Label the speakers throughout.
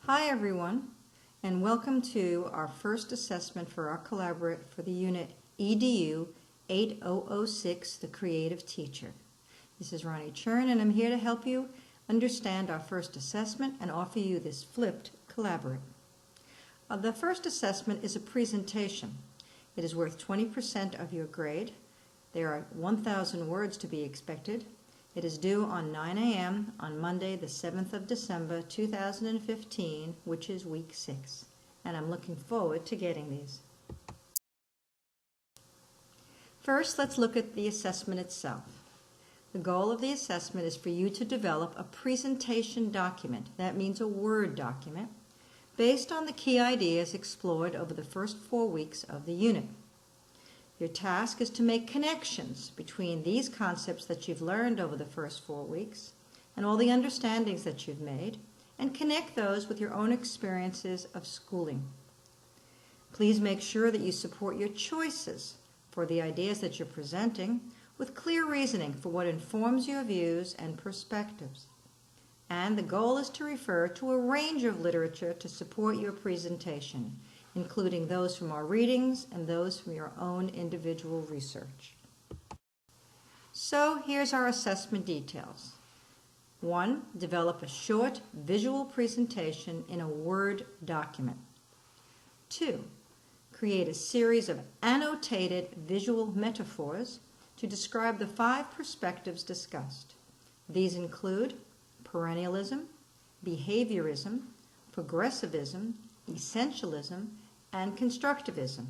Speaker 1: Hi everyone, and welcome to our first assessment for our collaborate for the unit EDU 8006, The Creative Teacher. This is Ronnie Churn, and I'm here to help you understand our first assessment and offer you this flipped collaborate. The first assessment is a presentation. It is worth 20% of your grade. There are 1,000 words to be expected. It is due on 9 a.m. on Monday, the 7th of December, 2015, which is week 6. And I'm looking forward to getting these. First, let's look at the assessment itself. The goal of the assessment is for you to develop a presentation document, that means a Word document, based on the key ideas explored over the first 4 weeks of the unit. Your task is to make connections between these concepts that you've learned over the first 4 weeks and all the understandings that you've made, and connect those with your own experiences of schooling. Please make sure that you support your choices for the ideas that you're presenting with clear reasoning for what informs your views and perspectives. And the goal is to refer to a range of literature to support your presentation, including those from our readings and those from your own individual research. So here's our assessment details. 1. Develop a short visual presentation in a Word document. 2. Create a series of annotated visual metaphors to describe the 5 perspectives discussed. These include perennialism, behaviorism, progressivism, essentialism, and constructivism.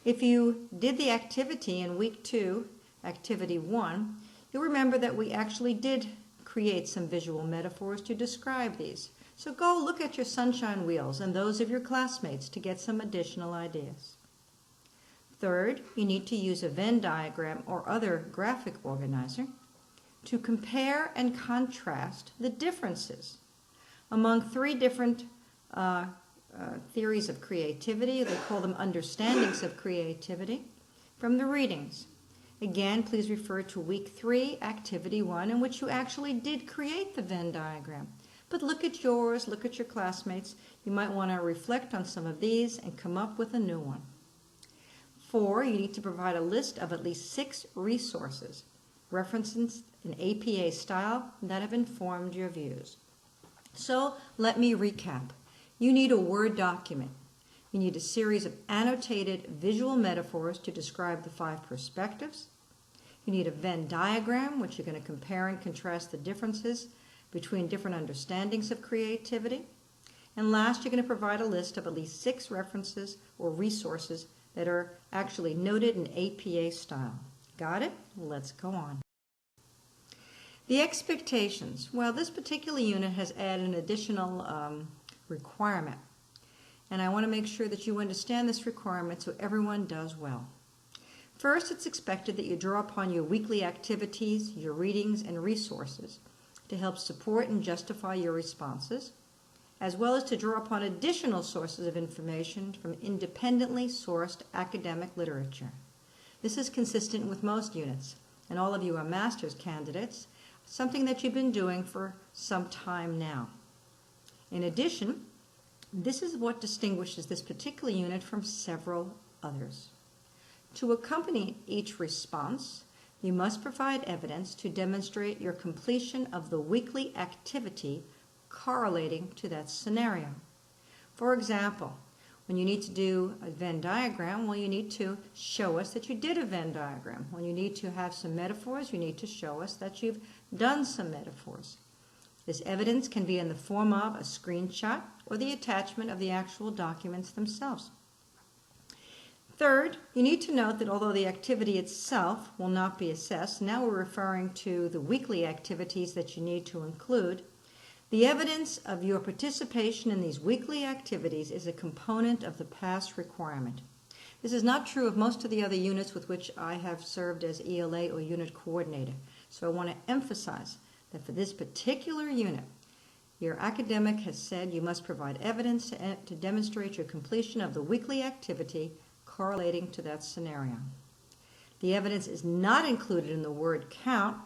Speaker 1: If you did the activity in week 2, activity 1, you'll remember that we actually did create some visual metaphors to describe these. So go look at your sunshine wheels and those of your classmates to get some additional ideas. Third, you need to use a Venn diagram or other graphic organizer to compare and contrast the differences among 3 different theories of creativity. They call them understandings of creativity from the readings. Again, please refer to week 3, activity 1, in which you actually did create the Venn diagram. But look at yours, look at your classmates. You might want to reflect on some of these and come up with a new one. 4, you need to provide a list of at least 6 resources, references in APA style, that have informed your views. So let me recap. You need a Word document. You need a series of annotated visual metaphors to describe the 5 perspectives. You need a Venn diagram, which you're going to compare and contrast the differences between different understandings of creativity. And last, you're going to provide a list of at least 6 references or resources that are actually noted in APA style. Got it? Let's go on. The expectations. Well, this particular unit has added an additional requirement. And I want to make sure that you understand this requirement so everyone does well. First, it's expected that you draw upon your weekly activities, your readings, and resources to help support and justify your responses, as well as to draw upon additional sources of information from independently sourced academic literature. This is consistent with most units, and all of you are master's candidates, something that you've been doing for some time now. In addition, this is what distinguishes this particular unit from several others. To accompany each response, you must provide evidence to demonstrate your completion of the weekly activity correlating to that scenario. For example, when you need to do a Venn diagram, well, you need to show us that you did a Venn diagram. When you need to have some metaphors, you need to show us that you've done some metaphors. This evidence can be in the form of a screenshot or the attachment of the actual documents themselves. Third, you need to note that although the activity itself will not be assessed, now we're referring to the weekly activities that you need to include, the evidence of your participation in these weekly activities is a component of the pass requirement. This is not true of most of the other units with which I have served as ELA or unit coordinator. So I want to emphasize that for this particular unit, your academic has said you must provide evidence to demonstrate your completion of the weekly activity correlating to that scenario. The evidence is not included in the word count.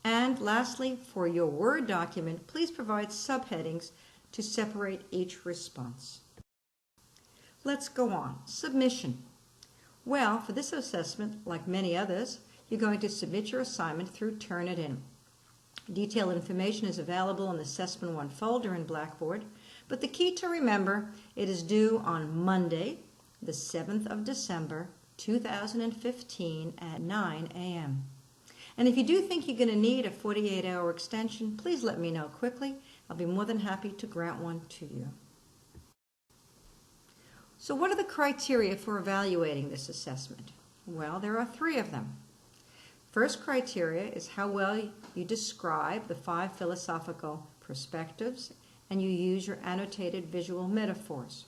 Speaker 1: And lastly, for your Word document, please provide subheadings to separate each response. Let's go on. Submission. Well, for this assessment, like many others, you're going to submit your assignment through Turnitin. Detailed information is available in the Assessment 1 folder in Blackboard, but the key to remember, it is due on Monday, the 7th of December, 2015 at 9 a.m. And if you do think you're going to need a 48-hour extension, please let me know quickly. I'll be more than happy to grant one to you. So what are the criteria for evaluating this assessment? Well, there are 3 of them. First criteria is how well you describe the 5 philosophical perspectives and you use your annotated visual metaphors.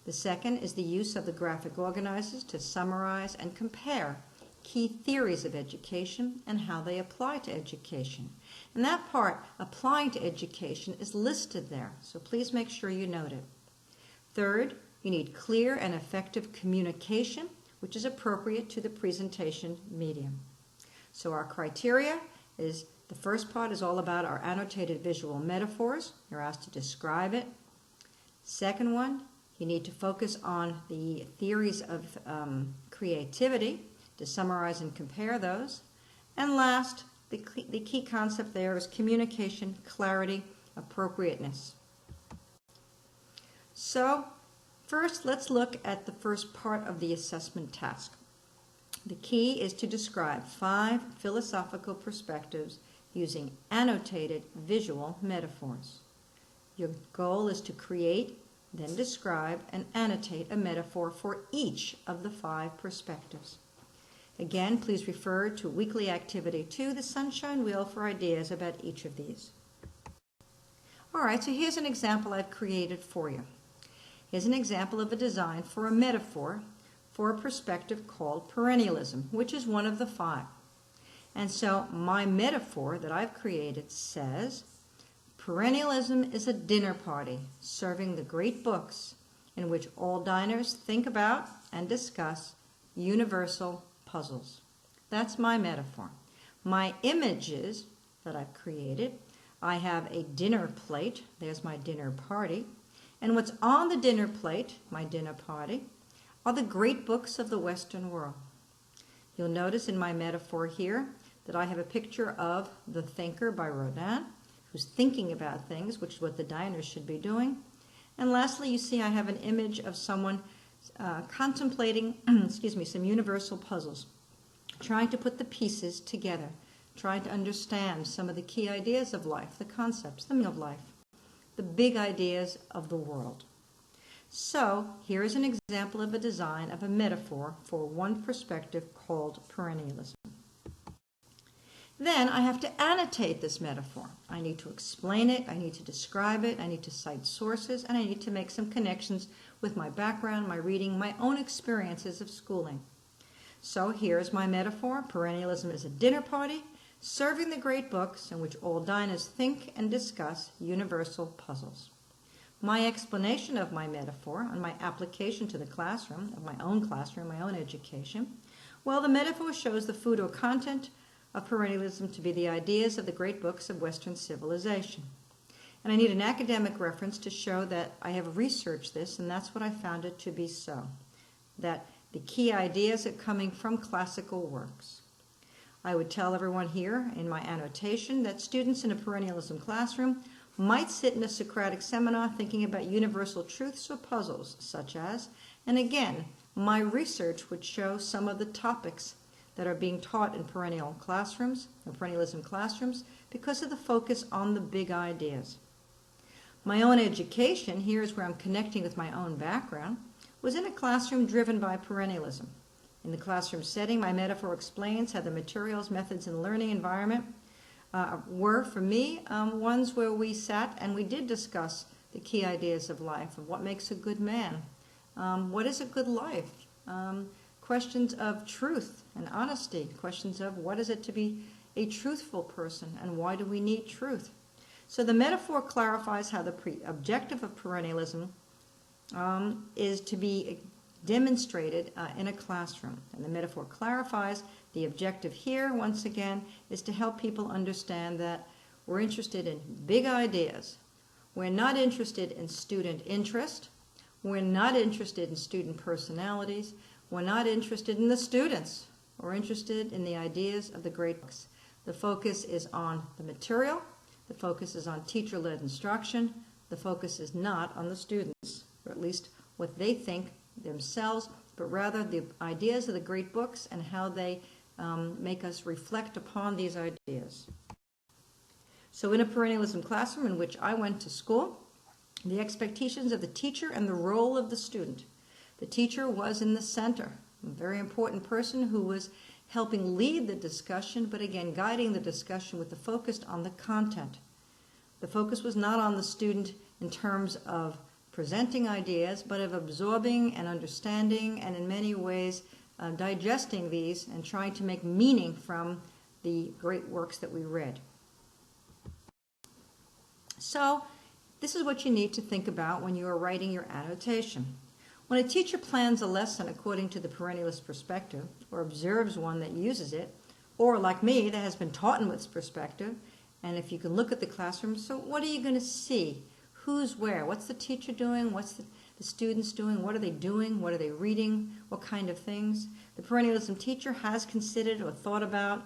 Speaker 1: The second is the use of the graphic organizers to summarize and compare key theories of education and how they apply to education. And that part, applying to education, is listed there, so please make sure you note it. Third, you need clear and effective communication, which is appropriate to the presentation medium. So our criteria is, the first part is all about our annotated visual metaphors. You're asked to describe it. Second one, you need to focus on the theories of creativity, to summarize and compare those. And last, the key concept there is communication, clarity, appropriateness. So first, let's look at the first part of the assessment task. The key is to describe 5 philosophical perspectives using annotated visual metaphors. Your goal is to create, then describe, and annotate a metaphor for each of the 5 perspectives. Again, please refer to Weekly Activity 2, the Sunshine Wheel, for ideas about each of these. All right, so here's an example I've created for you. Here's an example of a design for a metaphor for a perspective called perennialism, which is one of the 5. And so my metaphor that I've created says, perennialism is a dinner party serving the great books in which all diners think about and discuss universal puzzles. That's my metaphor. My images that I've created, I have a dinner plate. There's my dinner party. And what's on the dinner plate, my dinner party, are the great books of the Western world. You'll notice in my metaphor here that I have a picture of The Thinker by Rodin, who's thinking about things, which is what the diners should be doing. And lastly, you see I have an image of someone contemplating some universal puzzles, trying to put the pieces together, trying to understand some of the key ideas of life, the concepts, the meaning of life, the big ideas of the world. So here is an example of a design of a metaphor for one perspective called perennialism. Then I have to annotate this metaphor. I need to explain it, I need to describe it, I need to cite sources, and I need to make some connections with my background, my reading, my own experiences of schooling. So here's my metaphor. Perennialism is a dinner party serving the great books in which all diners think and discuss universal puzzles. My explanation of my metaphor and my application to the classroom, of my own classroom, my own education, well, the metaphor shows the food or content of perennialism to be the ideas of the great books of Western civilization. And I need an academic reference to show that I have researched this, and that's what I found it to be so, that the key ideas are coming from classical works. I would tell everyone here in my annotation that students in a perennialism classroom might sit in a Socratic seminar thinking about universal truths or puzzles, such as, and again, my research would show some of the topics that are being taught in perennial classrooms, or perennialism classrooms, because of the focus on the big ideas. My own education, here is where I'm connecting with my own background, was in a classroom driven by perennialism. In the classroom setting, my metaphor explains how the materials, methods, and learning environment were, for me, ones where we sat and we did discuss the key ideas of life, of what makes a good man, what is a good life, questions of truth and honesty, questions of what is it to be a truthful person and why do we need truth. So the metaphor clarifies how the objective of perennialism is to be demonstrated in a classroom. And the metaphor clarifies the objective here, once again, is to help people understand that we're interested in big ideas. We're not interested in student interest. We're not interested in student personalities. We're not interested in the students. We're interested in the ideas of the great books. The focus is on the material. The focus is on teacher-led instruction. The focus is not on the students, or at least what they think themselves, but rather the ideas of the great books and how they make us reflect upon these ideas. So in a perennialism classroom in which I went to school, the expectations of the teacher and the role of the student. The teacher was in the center, a very important person who was helping lead the discussion, but again, guiding the discussion with the focus on the content. The focus was not on the student in terms of presenting ideas, but of absorbing and understanding and in many ways digesting these and trying to make meaning from the great works that we read. So, this is what you need to think about when you are writing your annotation. When a teacher plans a lesson according to the perennialist perspective, or observes one that uses it, or like me, that has been taught in this perspective, and if you can look at the classroom, so what are you going to see? Who's where? What's the teacher doing? What's the students doing? What are they doing? What are they reading? What kind of things? The perennialism teacher has considered or thought about,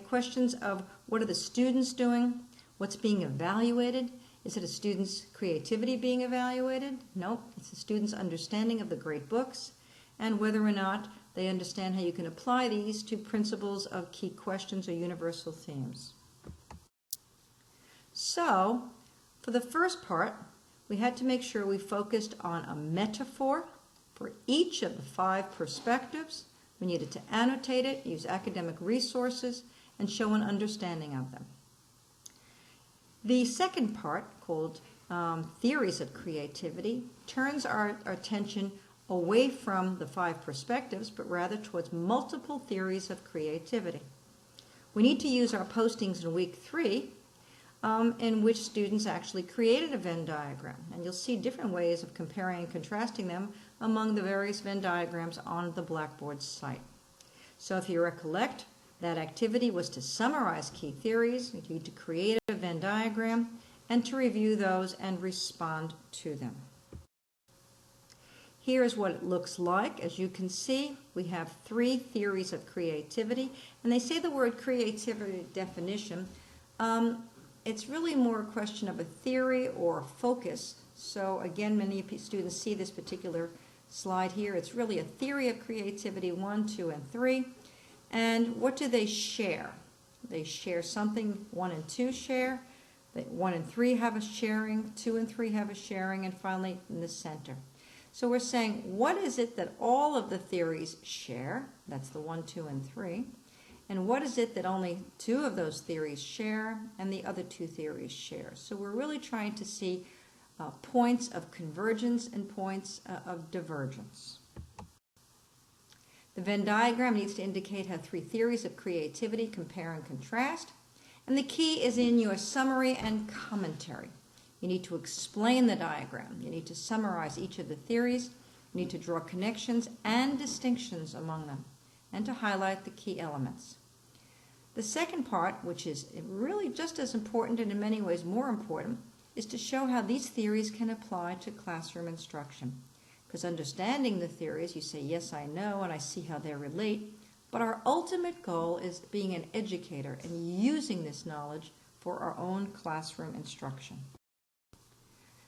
Speaker 1: questions of what are the students doing? What's being evaluated? Is it a student's creativity being evaluated? Nope, it's the student's understanding of the great books and whether or not they understand how you can apply these to principles of key questions or universal themes. So, for the first part, we had to make sure we focused on a metaphor for each of the 5 perspectives. We needed to annotate it, use academic resources, and show an understanding of them. The second part, called Theories of Creativity, turns our attention away from the 5 perspectives, but rather towards multiple theories of creativity. We need to use our postings in week 3 in which students actually created a Venn diagram. And you'll see different ways of comparing and contrasting them among the various Venn diagrams on the Blackboard site. So if you recollect, that activity was to summarize key theories, you need to create a Venn diagram, and to review those and respond to them. Here is what it looks like. As you can see, we have 3 theories of creativity, and they say the word creativity definition. It's really more a question of a theory or a focus. So again, many students see this particular slide here. It's really a theory of creativity, 1, 2, and 3. And what do they share? They share something 1 and 2 share. 1 and 3 have a sharing, 2 and 3 have a sharing, and finally in the center. So we're saying, what is it that all of the theories share? That's the 1, 2, and 3. And what is it that only 2 of those theories share and the other 2 theories share? So we're really trying to see points of convergence and points of divergence. The Venn diagram needs to indicate how 3 theories of creativity compare and contrast. And the key is in your summary and commentary. You need to explain the diagram. You need to summarize each of the theories. You need to draw connections and distinctions among them, and to highlight the key elements. The second part, which is really just as important and in many ways more important, is to show how these theories can apply to classroom instruction. Because understanding the theories, you say, yes, I know, and I see how they relate, but our ultimate goal is being an educator and using this knowledge for our own classroom instruction.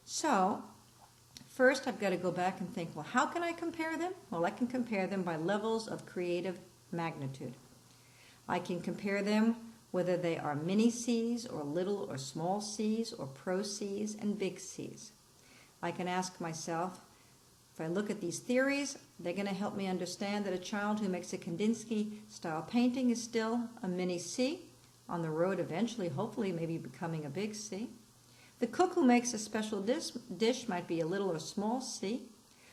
Speaker 1: So, first I've got to go back and think, well, how can I compare them? Well, I can compare them by levels of creative magnitude. I can compare them whether they are mini C's or little or small C's or pro C's and big C's. I can ask myself, if I look at these theories, they're going to help me understand that a child who makes a Kandinsky-style painting is still a mini C, on the road eventually, hopefully, maybe becoming a big C. The cook who makes a special dish might be a little or small C.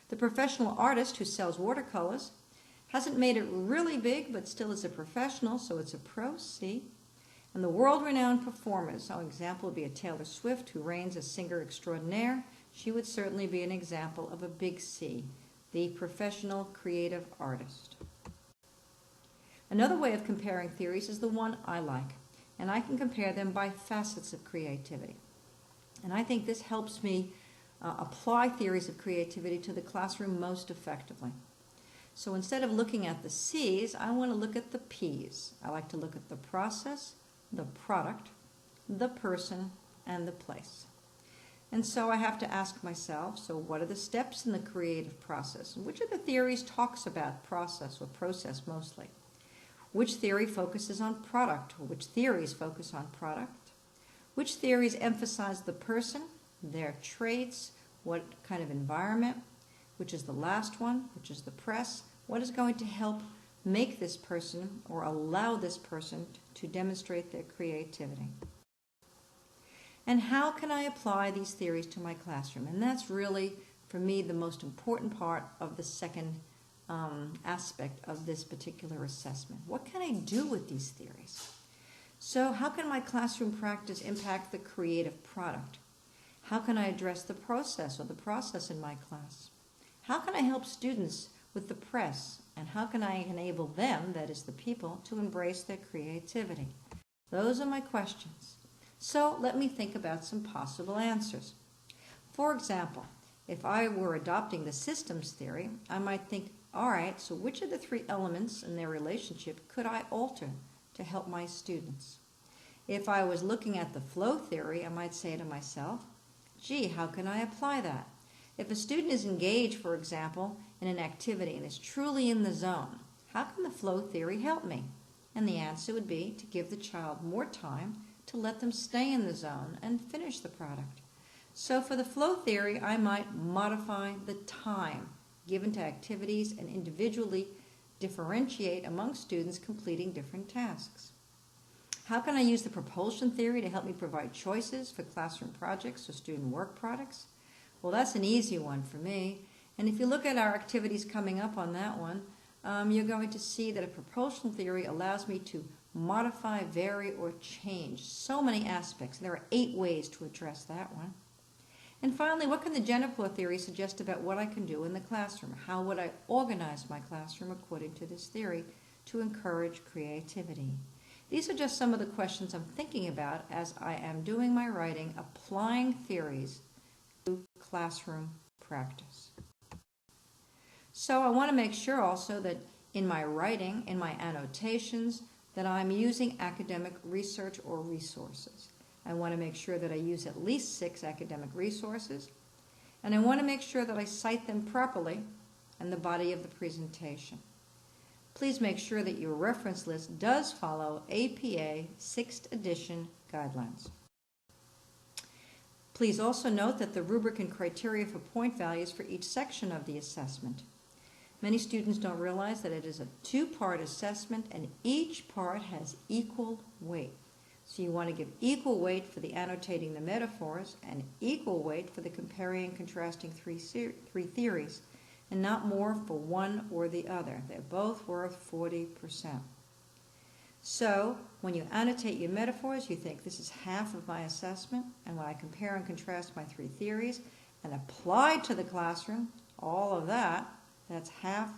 Speaker 1: The professional artist who sells watercolors hasn't made it really big, but still is a professional, so it's a pro C. And the world-renowned performers, an example would be a Taylor Swift who reigns as singer extraordinaire. She would certainly be an example of a big C, the professional creative artist. Another way of comparing theories is the one I like, and I can compare them by facets of creativity. And I think this helps me apply theories of creativity to the classroom most effectively. So instead of looking at the C's, I want to look at the P's. I like to look at the process, the product, the person, and the place. And so I have to ask myself, so what are the steps in the creative process? And which of the theories talks about process or process mostly? Which theory focuses on product, or which theories focus on product? Which theories emphasize the person, their traits, what kind of environment? Which is the last one, which is the press? What is going to help make this person or allow this person to demonstrate their creativity? And how can I apply these theories to my classroom? And that's really, for me, the most important part of the second aspect of this particular assessment. What can I do with these theories? So how can my classroom practice impact the creative product? How can I address the process or the process in my class? How can I help students with the press? And how can I enable them, that is the people, to embrace their creativity? Those are my questions. So let me think about some possible answers. For example, if I were adopting the systems theory, I might think, all right, so which of the three elements in their relationship could I alter to help my students? If I was looking at the flow theory, I might say to myself, gee, how can I apply that? If a student is engaged, for example, in an activity and is truly in the zone, how can the flow theory help me? And the answer would be to give the child more time to let them stay in the zone and finish the product. So for the flow theory, I might modify the time given to activities and individually differentiate among students completing different tasks. How can I use the propulsion theory to help me provide choices for classroom projects or student work products? Well, that's an easy one for me. And if you look at our activities coming up on that one, you're going to see that a propulsion theory allows me to modify, vary, or change so many aspects. There are 8 ways to address that one. And finally, what can the Jennifer theory suggest about what I can do in the classroom? How would I organize my classroom according to this theory to encourage creativity? These are just some of the questions I'm thinking about as I am doing my writing, applying theories to classroom practice. So I want to make sure also that in my writing, in my annotations, that I'm using academic research or resources. I want to make sure that I use at least 6 academic resources, and I want to make sure that I cite them properly in the body of the presentation. Please make sure that your reference list does follow APA 6th edition guidelines. Please also note that the rubric and criteria for point values for each section of the assessment. Many students don't realize that it is a 2-part assessment and each part has equal weight. So you want to give equal weight for the annotating the metaphors and equal weight for the comparing and contrasting three theories, and not more for one or the other. They're both worth 40%. So when you annotate your metaphors, you think this is half of my assessment, and when I compare and contrast my 3 theories and apply to the classroom, all of that, that's half,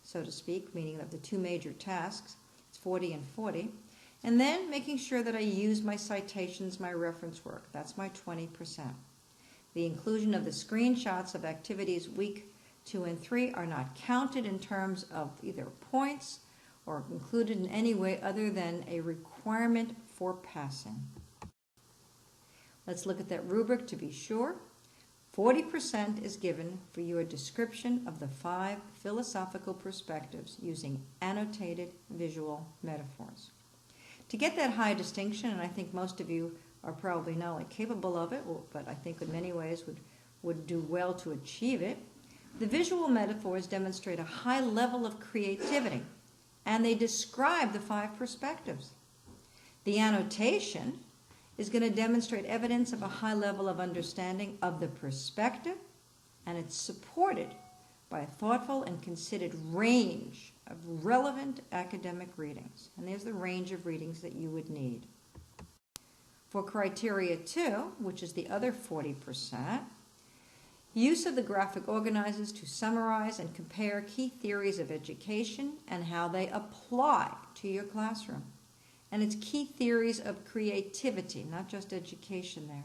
Speaker 1: so to speak, meaning of the 2 major tasks. It's 40 and 40. And then making sure that I use my citations, my reference work. That's my 20%. The inclusion of the screenshots of activities week 2 and 3 are not counted in terms of either points or included in any way other than a requirement for passing. Let's look at that rubric to be sure. 40% is given for your description of the 5 philosophical perspectives using annotated visual metaphors. To get that high distinction, and I think most of you are probably not only capable of it, but I think in many ways would do well to achieve it, the visual metaphors demonstrate a high level of creativity, and they describe the 5 perspectives. The annotation is going to demonstrate evidence of a high level of understanding of the perspective, and it's supported by a thoughtful and considered range of relevant academic readings. And there's the range of readings that you would need. For criteria 2, which is the other 40%, use of the graphic organizers to summarize and compare key theories of education and how they apply to your classroom. And it's key theories of creativity, not just education there.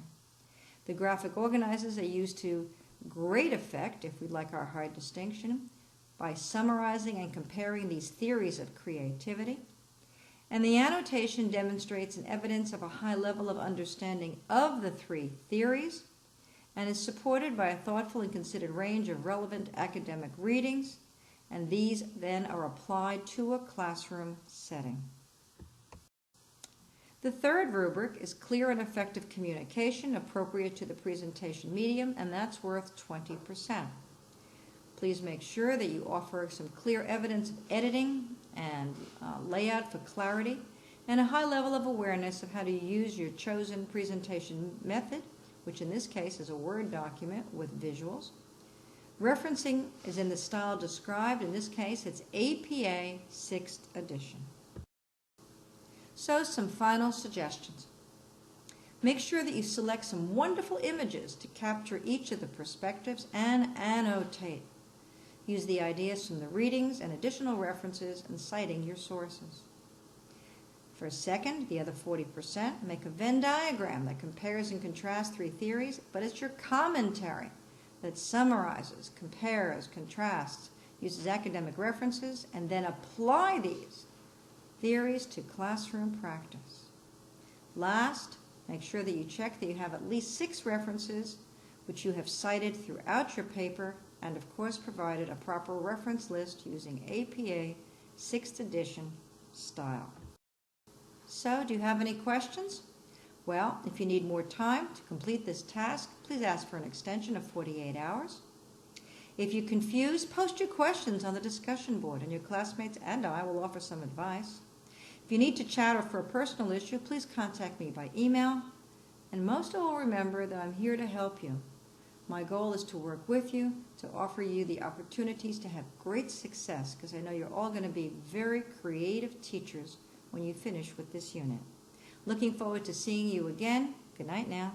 Speaker 1: The graphic organizers are used to great effect, if we'd like our high distinction, by summarizing and comparing these theories of creativity. And the annotation demonstrates an evidence of a high level of understanding of the three theories and is supported by a thoughtful and considered range of relevant academic readings, and these then are applied to a classroom setting. The third rubric is clear and effective communication appropriate to the presentation medium, and that's worth 20%. Please make sure that you offer some clear evidence of editing and layout for clarity and a high level of awareness of how to use your chosen presentation method, which in this case is a Word document with visuals. Referencing is in the style described. In this case, it's APA 6th edition. So, some final suggestions. Make sure that you select some wonderful images to capture each of the perspectives and annotate. Use the ideas from the readings and additional references in citing your sources. For a second, the other 40%, make a Venn diagram that compares and contrasts three theories, but it's your commentary that summarizes, compares, contrasts, uses academic references, and then apply these theories to classroom practice. Last, make sure that you check that you have at least 6 references which you have cited throughout your paper, and of course provided a proper reference list using APA 6th edition style. So, do you have any questions? Well, if you need more time to complete this task, please ask for an extension of 48 hours. If you're confused, post your questions on the discussion board, and your classmates and I will offer some advice. If you need to chat or for a personal issue, please contact me by email. And most of all, remember that I'm here to help you. My goal is to work with you, to offer you the opportunities to have great success, because I know you're all going to be very creative teachers when you finish with this unit. Looking forward to seeing you again. Good night now.